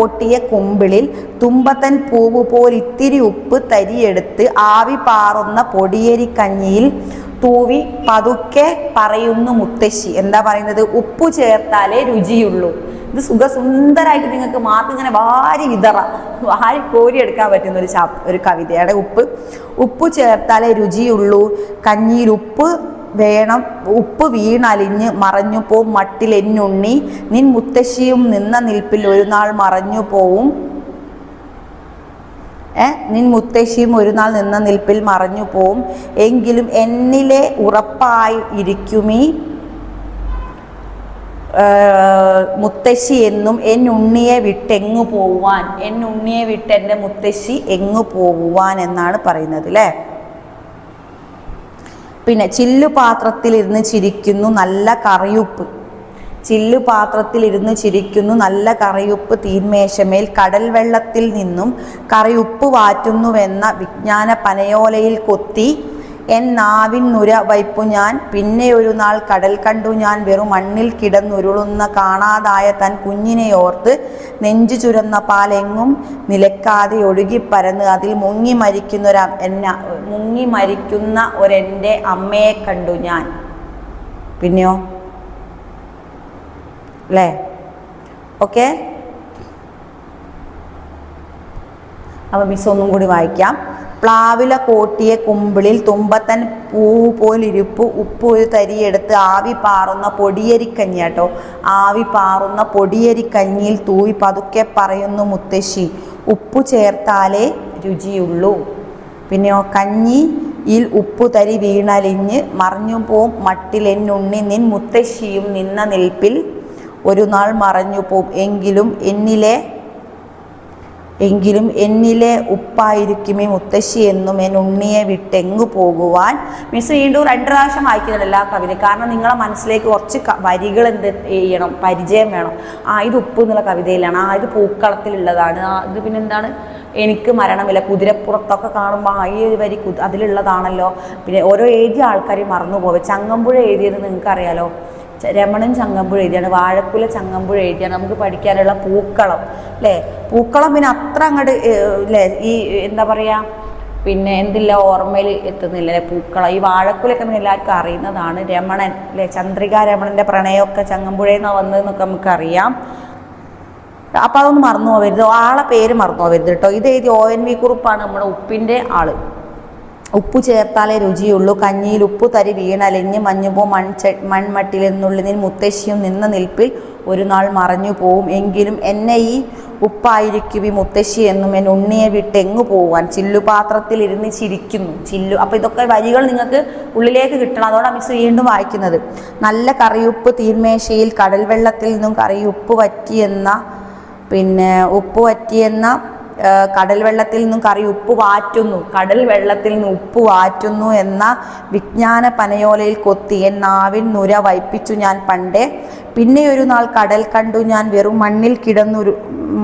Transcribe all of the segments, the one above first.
പൊട്ടിയ കുമ്പിളിൽ തുമ്പത്തൻ പൂവ് പോലിത്തിരി ഉപ്പ് തരിയെടുത്ത് ആവി പാറുന്ന പൊടിയരിക്കഞ്ഞിയിൽ തൂവി പതുക്കെ പറയുന്നു മുത്തശ്ശി. എന്താ പറയുന്നത്? ഉപ്പു ചേർത്താലേ രുചിയുള്ളൂ. ഇത് സുന്ദരമായിട്ട് നിങ്ങൾക്ക് മാത്രം ഇങ്ങനെ വാരി കോരിയെടുക്കാൻ പറ്റുന്ന ഒരു കവിതയാണ് ഉപ്പ് ചേർത്താലേ രുചിയുള്ളൂ, കഞ്ഞിയിൽ ഉപ്പ് വേണം, ഉപ്പ് വീണലിഞ്ഞ് മറഞ്ഞു പോവും മട്ടിലെന്നുണ്ണി, നിൻ മുത്തശ്ശിയും നിന്ന നിൽപ്പിൽ ഒരു നാൾ മറഞ്ഞു പോവും. നിൻ മുത്തശ്ശിയും ഒരു നാൾ നിന്ന നിൽപ്പിൽ മറഞ്ഞു പോവും, എങ്കിലും എന്നിലെ ഉറപ്പായി ഇരിക്കുമീ മുത്തശ്ശി എന്നും എന്നുണ്ണിയെ വിട്ടെങ്ങു പോകുവാൻ. എന്നുണ്ണിയെ വിട്ട് എൻ്റെ മുത്തശ്ശി എങ്ങു പോകുവാൻ എന്നാണ് പറയുന്നത് അല്ലേ. പിന്നെ ചില്ലുപാത്രത്തിലിരുന്ന് ചിരിക്കുന്നു നല്ല കറിയുപ്പ്. ചില്ലുപാത്രത്തിലിരുന്ന് ചിരിക്കുന്നു നല്ല കറിയുപ്പ് തീന്മേശമേൽ കടൽ വെള്ളത്തിൽ നിന്നും കറിയുപ്പ് വാറ്റുന്നുവെന്ന വിജ്ഞാന പനയോലയിൽ കൊത്തി എൻ നാവിൻ നുര വയ്പു ഞാൻ. പിന്നെ ഒരു നാൾ കടൽ കണ്ടു ഞാൻ വെറും മണ്ണിൽ കിടന്നുരുളുന്ന കാണാതായ തൻ കുഞ്ഞിനെയോർത്ത് നെഞ്ചു ചുരന്ന പാലെങ്ങും നിലക്കാതെ ഒഴുകിപ്പരന്ന് അതിൽ മുങ്ങി മരിക്കുന്ന ഒരെൻ്റെ അമ്മയെ കണ്ടു ഞാൻ. പിന്നെയോ അല്ലേ? ഓക്കെ, അപ്പം മിസ് ഒന്നും കൂടി വായിക്കാം. പ്ലാവില കോട്ടിയ കുമ്പിളിൽ തുമ്പത്തൻ പൂവ് പോലിരിപ്പ് ഉപ്പ് ഒരു തരിയെടുത്ത് ആവി പാറുന്ന പൊടിയരിക്കഞ്ഞി കേട്ടോ. ആവി പാറുന്ന പൊടിയരിക്കഞ്ഞിയിൽ തൂവി പതുക്കെ പറയുന്നു മുത്തശ്ശി, ഉപ്പു ചേർത്താലേ രുചിയുള്ളൂ. പിന്നെയോ കഞ്ഞിയിൽ ഉപ്പു തരി വീണലിഞ്ഞ് മറഞ്ഞു പോവും മട്ടിലെന്നുണ്ണി, നിൻ മുത്തശ്ശിയും നിന്ന നിൽപ്പിൽ ഒരു നാൾ മറഞ്ഞു പോവും, എങ്കിലും എന്നിലെ ഉപ്പായിരിക്കുമേ മുത്തശ്ശി എന്നും എൻ ഉണ്ണിയെ വിട്ടെങ്ങു പോകുവാൻ. മിസ് വീണ്ടും 2 പ്രാവശ്യം വായിക്കുന്നുണ്ട് എല്ലാ കവിത. കാരണം നിങ്ങളെ മനസ്സിലേക്ക് കുറച്ച് വരികൾ എന്ത് ചെയ്യണം, പരിചയം വേണം. ഇത് ഉപ്പ് എന്നുള്ള കവിതയിലാണ്, ഇത് പൂക്കളത്തിലുള്ളതാണ്, ഇത് പിന്നെന്താണ് എനിക്ക് മരണമില്ല, കുതിരപ്പുറത്തൊക്കെ കാണുമ്പോൾ ഈ ഒരു വരി അതിലുള്ളതാണല്ലോ. പിന്നെ ഓരോ എഴുതിയ ആൾക്കാരെയും മറന്നുപോകും. ചങ്ങമ്പുഴ എഴുതിയത് നിങ്ങൾക്കറിയാലോ, രമണൻ ചങ്ങമ്പുഴ എഴുതിയാണ്, വാഴക്കുല ചങ്ങമ്പുഴ എഴുതിയാണ്. നമുക്ക് പഠിക്കാനുള്ള പൂക്കളം അല്ലേ. പൂക്കളം പിന്നെ അത്ര അങ്ങോട്ട് അല്ലേ, ഈ എന്താ പറയുക, പിന്നെ എന്തില്ല ഓർമ്മയിൽ എത്തുന്നില്ല പൂക്കളം. ഈ വാഴക്കുലൊക്കെ പിന്നെ എല്ലാവർക്കും അറിയുന്നതാണ്. രമണൻ അല്ലേ, ചന്ദ്രിക രമണൻ്റെ പ്രണയമൊക്കെ ചങ്ങമ്പുഴയിൽ നിന്നാണ് വന്നതെന്നൊക്കെ നമുക്കറിയാം. അപ്പം അതൊന്നും മറന്നു പോകരുത്, ആളെ പേര് മറന്നു പോകരുത് കേട്ടോ. ഇത് എഴുതി ONV കുറുപ്പാണ് നമ്മുടെ ഉപ്പിൻ്റെ ആള്. ഉപ്പു ചേർത്താലേ രുചിയുള്ളൂ, കഞ്ഞിയിൽ ഉപ്പു തരി വീണലിഞ്ഞ് മഞ്ഞുപോ മൺമട്ടിലെന്നുള്ളിൽ നിൻ മുത്തശ്ശിയും നിന്ന നിൽപ്പിൽ ഒരു നാൾ മറഞ്ഞു പോവും, എങ്കിലും എന്നെ ഈ ഉപ്പായിരിക്കും ഈ മുത്തശ്ശി എന്നും എൻ ഉണ്ണിയെ വിട്ടെങ്ങു പോവാൻ. ചില്ലുപാത്രത്തിലിരുന്ന് ചിരിക്കുന്നു. അപ്പോൾ ഇതൊക്കെ വരികൾ നിങ്ങൾക്ക് ഉള്ളിലേക്ക് കിട്ടണം. അതോടെ മിസ് വീണ്ടും വായിക്കുന്നത്. നല്ല കറിയുപ്പ് തീന്മേശയിൽ കടൽ വെള്ളത്തിൽ നിന്നും കറിയുപ്പ് വറ്റിയെന്ന കടൽ വെള്ളത്തിൽ നിന്നും കടൽ വെള്ളത്തിൽ നിന്ന് ഉപ്പ് വാറ്റുന്നു എന്ന വിജ്ഞാന പനയോലയിൽ കൊത്തി എൻ നാവിൻ നുര വയ്പ്പിച്ചു ഞാൻ പണ്ടേ. പിന്നെ ഒരു നാൾ കടൽ കണ്ടു ഞാൻ വെറും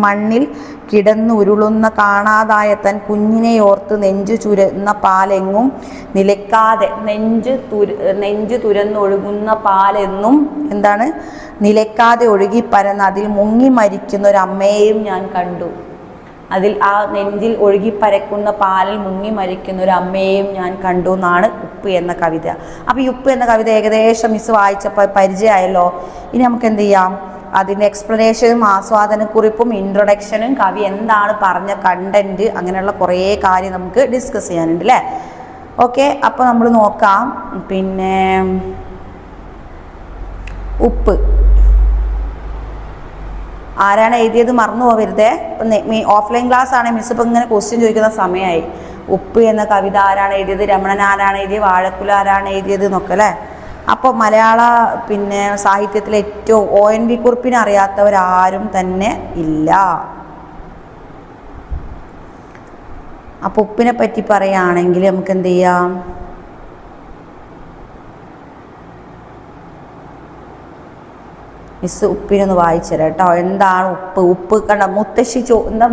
മണ്ണിൽ കിടന്നുരുളുന്ന കാണാതായ തൻ കുഞ്ഞിനെയോർത്ത് നെഞ്ചു ചുരന്ന പാലെങ്ങും നിലക്കാതെ, നെഞ്ചു തുരന്നൊഴുകുന്ന പാലെന്നും എന്താണ് നിലക്കാതെ ഒഴുകി പരന്ന് അതിൽ മുങ്ങി മരിക്കുന്ന ഒരു അമ്മയെയും ഞാൻ കണ്ടു. അതിൽ ആ നെഞ്ചിൽ ഒഴുകിപ്പരക്കുന്ന പാലിൽ മുങ്ങി മരിക്കുന്ന ഒരു അമ്മയെയും ഞാൻ കണ്ടു എന്നാണ് ഉപ്പ് എന്ന കവിത. അപ്പോൾ ഈ ഉപ്പ് എന്ന കവിത ഏകദേശം മിസ് വായിച്ചപ്പോൾ പരിചയമായല്ലോ. ഇനി നമുക്ക് എന്ത് ചെയ്യാം, അതിൻ്റെ എക്സ്പ്ലനേഷനും ആസ്വാദനക്കുറിപ്പും ഇൻട്രൊഡക്ഷനും കവി എന്താണ് പറഞ്ഞ കണ്ടന്റ് അങ്ങനെയുള്ള കുറേ കാര്യം നമുക്ക് ഡിസ്കസ് ചെയ്യാനുണ്ട് അല്ലേ. ഓക്കെ, അപ്പോൾ നമ്മൾ നോക്കാം. പിന്നെ ഉപ്പ് ആരാണ് എഴുതിയത് മറന്നു പോകരുതേ. ഓഫ്ലൈൻ ക്ലാസ് ആണ്, മിസ് ഇപ്പം ഇങ്ങനെ ക്വസ്റ്റ്യൻ ചോദിക്കുന്ന സമയമായി. ഉപ്പ് എന്ന കവിത ആരാണ് എഴുതിയത്, രമണൻ ആരാണ് എഴുതിയത്, വാഴക്കുല ആരാണ് എഴുതിയത് എന്നൊക്കെ അല്ലേ. അപ്പോൾ മലയാള സാഹിത്യത്തിലെ ഏറ്റവും ONV കുറിപ്പിനെ അറിയാത്തവരാരും തന്നെ ഇല്ല. അപ്പോൾ ഉപ്പിനെ പറ്റി പറയുകയാണെങ്കിൽ നമുക്ക് എന്ത് ചെയ്യാം, മിസ് ഉപ്പിനൊന്ന് വായിച്ചുതരാം കേട്ടോ. എന്താണ് ഉപ്പ് കണ്ട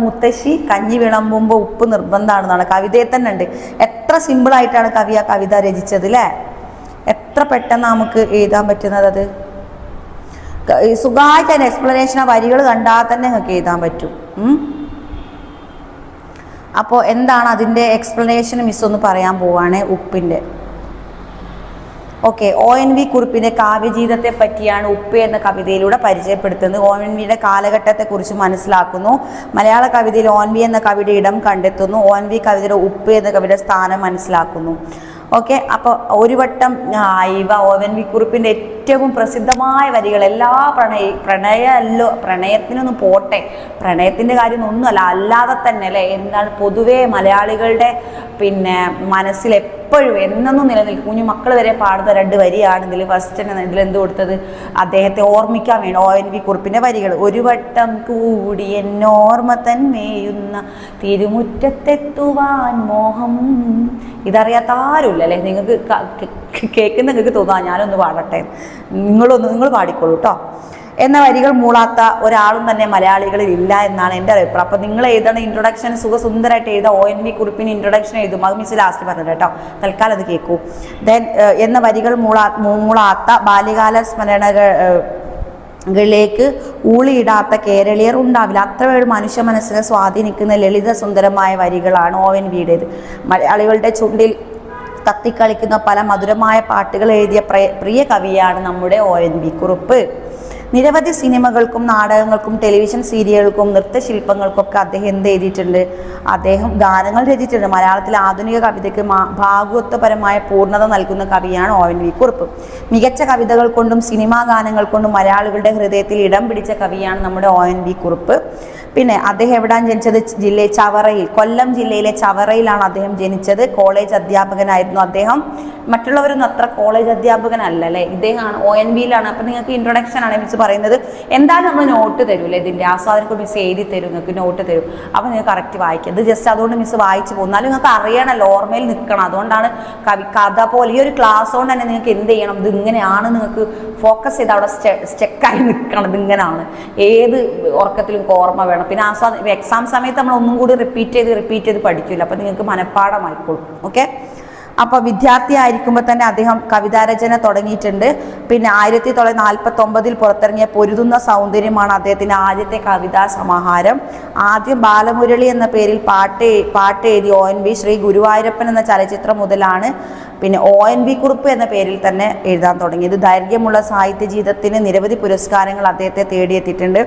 മുത്തശ്ശി കഞ്ഞി വിളമ്പുമ്പോൾ ഉപ്പ് നിർബന്ധമാണെന്നാണ് കവിതയിൽ തന്നെ ഉണ്ട്. എത്ര സിമ്പിളായിട്ടാണ് കവി ആ കവിത രചിച്ചത് അല്ലേ. എത്ര പെട്ടെന്ന് നമുക്ക് എഴുതാൻ പറ്റുന്നത്. അത് സുഖമായിട്ട് അതിൻ്റെ എക്സ്പ്ലനേഷൻ ആ വരികൾ കണ്ടാൽ തന്നെ നിങ്ങൾക്ക് എഴുതാൻ പറ്റും. അപ്പോൾ എന്താണ് അതിൻ്റെ എക്സ്പ്ലനേഷൻ മിസ് ഒന്ന് പറയാൻ പോവാണ് ഉപ്പിൻ്റെ. ഓക്കെ, ONV കുറുപ്പിൻ്റെ കാവ്യജീവിതത്തെ പറ്റിയാണ് ഉപ്പ് എന്ന കവിതയിലൂടെ പരിചയപ്പെടുത്തുന്നത്. ONVയുടെ കാലഘട്ടത്തെക്കുറിച്ച് മനസ്സിലാക്കുന്നു. മലയാള കവിതയിൽ ONV എന്ന കവിയുടെ ഇടം കണ്ടെത്തുന്നു. ONV കവിതയുടെ ഉപ്പ് എന്ന കവിയുടെ സ്ഥാനം മനസ്സിലാക്കുന്നു. ഓക്കെ, അപ്പോൾ ഒരു വട്ടം ONV കുറുപ്പിൻ്റെ ഏറ്റവും പ്രസിദ്ധമായ വരികൾ എല്ലാ പ്രണയത്തിനൊന്നും പോട്ടെ, പ്രണയത്തിൻ്റെ കാര്യം ഒന്നുമല്ല, അല്ലാതെ തന്നെ അല്ലേ എന്താണ് പൊതുവേ മലയാളികളുടെ മനസ്സിൽ എപ്പോഴും എന്നൊന്നും നിലനിൽക്കും. കുഞ്ഞു മക്കൾ വരെ പാടുന്ന 2 വരിയാണ് ഇതിൽ ഫസ്റ്റ് ഇതിലെന്ത് കൊടുത്തത്, അദ്ദേഹത്തെ ഓർമ്മിക്കാൻ വേണ്ടി ONV കുറുപ്പിൻ്റെ വരികൾ. ഒരു വട്ടം കൂടി എന്നോർമ്മ തന്മേയുന്ന തിരുമുറ്റത്തെത്തുവാൻ മോഹം. ഇതറിയാത്ത ആരുമില്ല അല്ലേ, നിങ്ങൾക്ക് കേൾക്കുന്ന നിങ്ങൾക്ക് തോന്നാ ഞാനൊന്ന് പാടട്ടെ, നിങ്ങൾ പാടിക്കോളൂ കേട്ടോ. എന്ന വരികൾ മൂളാത്ത ഒരാളും തന്നെ മലയാളികളിൽ ഇല്ല എന്നാണ് എൻ്റെ അഭിപ്രായം. അപ്പോൾ നിങ്ങൾ എഴുതണ ഇൻട്രൊഡക്ഷൻ സുഖസുന്ദരമായിട്ട് എഴുതാം. ONV കുറിപ്പിന് ഇൻട്രൊഡക്ഷൻ എഴുതും, അത് മിസ് ലാസ്റ്റ് പറഞ്ഞത് കേട്ടോ, തൽക്കാലം അത് കേൾക്കൂ. ദെൻ എന്ന വരികൾ മൂളാത്ത ബാല്യകാല സ്മരണകളിലേക്ക് ഊളിയിടാത്ത കേരളീയർ ഉണ്ടാവില്ല. അത്ര ഒരു മനുഷ്യ മനസ്സിനെ സ്വാധീനിക്കുന്ന ലളിത സുന്ദരമായ വരികളാണ് ONVയുടേത്. മലയാളികളുടെ ചുണ്ടിൽ തത്തിക്കളിക്കുന്ന പല മധുരമായ പാട്ടുകൾ എഴുതിയ പ്രിയ കവിയാണ് നമ്മുടെ ONV കുറുപ്പ്. നിരവധി സിനിമകൾക്കും നാടകങ്ങൾക്കും ടെലിവിഷൻ സീരിയലുകൾക്കും നൃത്തശില്പങ്ങൾക്കൊക്കെ അദ്ദേഹം എന്ത് എഴുതിയിട്ടുണ്ട്, അദ്ദേഹം ഗാനങ്ങൾ രചിച്ചിട്ടുണ്ട്. മലയാളത്തിലെ ആധുനിക കവിതയ്ക്ക് ഭാഗവത്വപരമായ പൂർണ്ണത നൽകുന്ന കവിയാണ് ONV കുറുപ്പ്. മികച്ച കവിതകൾ കൊണ്ടും സിനിമാ ഗാനങ്ങൾ കൊണ്ടും മലയാളികളുടെ ഹൃദയത്തിൽ ഇടം പിടിച്ച കവിയാണ് നമ്മുടെ ONV കുറുപ്പ്. പിന്നെ അദ്ദേഹം എവിടെയാണ് ജനിച്ചത്, ചവറയിൽ, കൊല്ലം ജില്ലയിലെ ചവറയിലാണ് അദ്ദേഹം ജനിച്ചത്. കോളേജ് അധ്യാപകനായിരുന്നു അദ്ദേഹം. മറ്റുള്ളവരൊന്നും അത്ര കോളേജ് അധ്യാപകനല്ല അല്ലേ, ഇദ്ദേഹമാണ് ONVയിലാണ്. അപ്പം നിങ്ങൾക്ക് ഇൻട്രൊഡക്ഷൻ ആണ് മിസ് പറയുന്നത്. എന്തായാലും നമ്മൾ നോട്ട് തരൂല്ലേ, ഇതിൻ്റെ ആസ്വാദനക്ക് മിസ് എഴുതി തരും, നിങ്ങൾക്ക് നോട്ട് തരും. അപ്പോൾ നിങ്ങൾക്ക് കറക്റ്റ് വായിക്കുക. ഇത് ജസ്റ്റ് അതുകൊണ്ട് മിസ് വായിച്ചു പോകും, എന്നാലും നിങ്ങൾക്ക് അറിയണമല്ലോ, ഓർമ്മയിൽ നിൽക്കണം. അതുകൊണ്ടാണ് കഥ പോലെ ഈ ഒരു ക്ലാസ് കൊണ്ട് തന്നെ നിങ്ങൾക്ക് എന്ത് ചെയ്യണം, ഇത് ഇങ്ങനെയാണ് നിങ്ങൾക്ക് ഫോക്കസ് ചെയ്ത് അവിടെ സ്റ്റെക്കായി നിൽക്കണം. ഇതിങ്ങനെയാണ്, ഏത് ഉറക്കത്തിലും ഓർമ്മ വേണം. പിന്നെ എക്സാം സമയത്ത് നമ്മൾ ഒന്നും കൂടി റിപ്പീറ്റ് ചെയ്ത് പഠിക്കില്ല, അപ്പോൾ നിങ്ങൾക്ക് മനഃപ്പാഠമായിക്കോളും. ഓക്കെ, അപ്പോൾ വിദ്യാർത്ഥി ആയിരിക്കുമ്പോൾ തന്നെ അദ്ദേഹം കവിതാരചന തുടങ്ങിയിട്ടുണ്ട്. പിന്നെ 1949 പുറത്തിറങ്ങിയ പൊരുതുന്ന സൗന്ദര്യമാണ് അദ്ദേഹത്തിൻ്റെ ആദ്യത്തെ കവിതാ സമാഹാരം. ആദ്യം ബാലമുരളി എന്ന പേരിൽ പാട്ട് എഴുതി ONV ശ്രീ ഗുരുവായൂരപ്പൻ എന്ന ചലച്ചിത്രം മുതലാണ് പിന്നെ ONV കുറുപ്പ് എന്ന പേരിൽ തന്നെ എഴുതാൻ തുടങ്ങിയത്. ദൈർഘ്യമുള്ള സാഹിത്യ ജീവിതത്തിന് നിരവധി പുരസ്കാരങ്ങൾ അദ്ദേഹത്തെ തേടിയെത്തിയിട്ടുണ്ട്.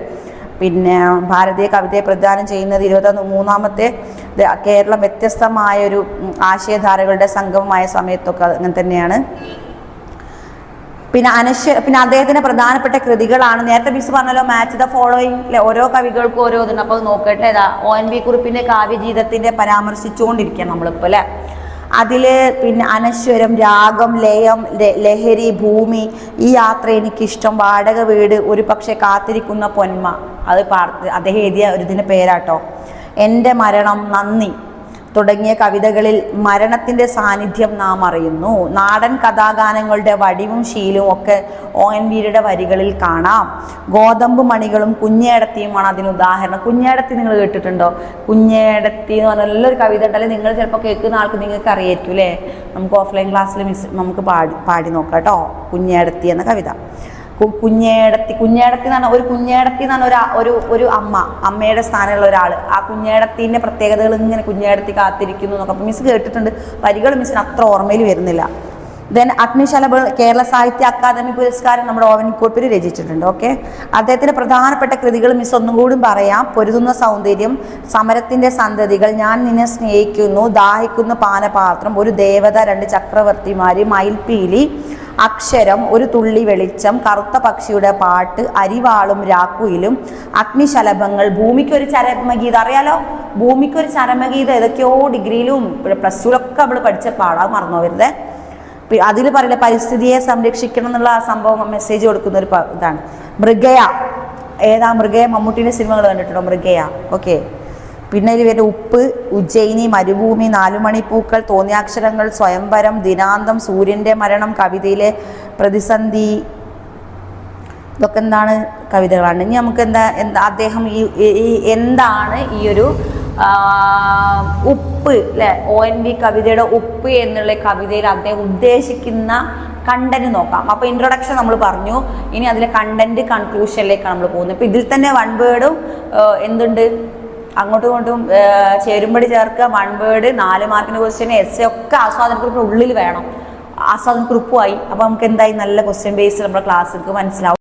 പിന്നെ ഭാരതീയ കവിതയെ പ്രദാനം ചെയ്യുന്നത് 23ാമത്തെ കേരളം വ്യത്യസ്തമായൊരു ആശയധാരകളുടെ സംഗമമായ സമയത്തൊക്കെ അങ്ങനെ തന്നെയാണ്. പിന്നെ അദ്ദേഹത്തിന്റെ പ്രധാനപ്പെട്ട കൃതികളാണ് നേരത്തെ മിസ് പറഞ്ഞല്ലോ, മാച്ച് ദ ഫോളോയിങ്, ഓരോ കവികൾക്കും ഓരോ ഇതുണ്ട്. അപ്പോൾ നോക്കട്ടെ, ONV കുറുപ്പിന്റെ കാവ്യജീവിതത്തിന്റെ പരാമർശിച്ചുകൊണ്ടിരിക്കുക നമ്മളിപ്പോൾ അല്ലേ. അതിൽ പിന്നെ അനശ്വരം, രാഗം, ലയം, ലഹരി, ഭൂമി, ഈ യാത്ര എനിക്കിഷ്ടം, വാടക വീട്, ഒരു പക്ഷെ കാത്തിരിക്കുന്ന പൊന്മ, അത് അദ്ദേഹം എഴുതിയ ഒരു ഇതിൻ്റെ പേരാട്ടോ. എൻ്റെ മരണം, നന്ദി തുടങ്ങിയ കവിതകളിൽ മരണത്തിൻ്റെ സാന്നിധ്യം നാം അറിയുന്നു. നാടൻ കഥാഗാനങ്ങളുടെ വടിവും ശീലവും ഒക്കെ ONVയുടെ വരികളിൽ കാണാം. ഗോതമ്പ് മണികളും കുഞ്ഞേടത്തിയുമാണ് അതിന് ഉദാഹരണം. കുഞ്ഞേടത്തി നിങ്ങൾ കേട്ടിട്ടുണ്ടോ? കുഞ്ഞേടത്തി എന്ന് പറഞ്ഞാൽ നല്ലൊരു കവിത ഉണ്ടല്ലേ, നിങ്ങൾ ചിലപ്പോൾ കേൾക്കുന്ന ആൾക്ക് നിങ്ങൾക്ക് അറിയായിരിക്കും അല്ലേ. നമുക്ക് ഓഫ്ലൈൻ ക്ലാസ്സിൽ നമുക്ക് പാടി നോക്കാം കേട്ടോ, കുഞ്ഞേടത്തി എന്ന കവിത. കുഞ്ഞേടത്തി എന്ന് പറഞ്ഞാൽ കുഞ്ഞേടത്തി എന്ന് പറഞ്ഞ ഒരു അമ്മയുടെ സ്ഥാനമുള്ള ഒരാൾ. ആ കുഞ്ഞേടത്തിൻ്റെ പ്രത്യേകതകൾ ഇങ്ങനെ കുഞ്ഞേടത്തി കാത്തിരിക്കുന്നു എന്നൊക്കെ അപ്പം മിസ് കേട്ടിട്ടുണ്ട്. വരികൾ മിസ്സിന് അത്ര ഓർമ്മയിൽ വരുന്നില്ല. ദെൻ അഗ്നിശലഭ കേരള സാഹിത്യ അക്കാദമി പുരസ്കാരം നമ്മുടെ ONV കുറുപ്പിൽ രചിച്ചിട്ടുണ്ട്. ഓക്കെ, അദ്ദേഹത്തിൻ്റെ പ്രധാനപ്പെട്ട കൃതികൾ മിസ് ഒന്നും കൂടി പറയാം. പൊരുതുന്ന സൗന്ദര്യം, സമരത്തിൻ്റെ സന്തതികൾ, ഞാൻ നിന്നെ സ്നേഹിക്കുന്നു, ദാഹിക്കുന്ന പാനപാത്രം, ഒരു ദേവത, 2 ചക്രവർത്തിമാര്, മയിൽപീലി, അക്ഷരം, ഒരു തുള്ളി വെളിച്ചം, കറുത്ത പക്ഷിയുടെ പാട്ട്, അരിവാളും രാക്കുയിലും, അഗ്നിശലഭങ്ങൾ, ഭൂമിക്കൊരു ചരമഗീതം. അറിയാലോ, ഭൂമിക്കൊരു ചരമഗീതം ഏതൊക്കെയോ ഡിഗ്രിയിലും പ്ലസ് ടുവിലൊക്കെ നമ്മൾ പഠിച്ച പാടാൻ മറന്നു വരുന്നത്. അതിൽ പറയില്ല, പരിസ്ഥിതിയെ സംരക്ഷിക്കണം എന്നുള്ള ആ സംഭവം മെസ്സേജ് കൊടുക്കുന്ന ഒരു ഇതാണ്. മൃഗയ, ഏതാ മൃഗയ? മമ്മൂട്ടിൻ്റെ സിനിമകൾ കണ്ടിട്ടുണ്ടോ മൃഗയ? ഓക്കെ, പിന്നെ ഇതിൽ വരുന്ന ഉപ്പ്, ഉജ്ജയിനി, മരുഭൂമി, 4 മണിപ്പൂക്കൾ, തോന്നിയാക്ഷരങ്ങൾ, സ്വയംവരം, ദിനാന്തം, സൂര്യൻ്റെ മരണം, കവിതയിലെ പ്രതിസന്ധി, ഇതൊക്കെ എന്താണ് കവിതകളാണ്. ഇനി നമുക്ക് അദ്ദേഹം എന്താണ് ഈ ഒരു ഉപ്പ് അല്ലെ, ONV കവിതയുടെ ഉപ്പ് എന്നുള്ള കവിതയിൽ അദ്ദേഹം ഉദ്ദേശിക്കുന്ന കണ്ടന്റ് നോക്കാം. അപ്പോൾ ഇൻട്രൊഡക്ഷൻ നമ്മൾ പറഞ്ഞു, ഇനി അതിലെ കണ്ടന്റ് കൺക്ലൂഷനിലേക്കാണ് നമ്മൾ പോകുന്നത്. ഇപ്പം ഇതിൽ തന്നെ 1 വേർഡും എന്തുണ്ട്, അങ്ങോട്ടും ഇങ്ങോട്ടും ചേരുമ്പടി ചേർക്കുക, 1 വേർഡ്, 4 മാർക്കിൻ്റെ ക്വസ്റ്റ്യൻ, എസ് എ ഒക്കെ ആസ്വാദനക്കുറിപ്പിന് ഉള്ളിൽ വേണം. ആസ്വാദനക്കുറിപ്പുമായി അപ്പോൾ നമുക്ക് എന്തായി നല്ല ക്വസ്റ്റ്യൻ ബേസ് നമ്മുടെ ക്ലാസ്സിലേക്ക് മനസ്സിലാവും.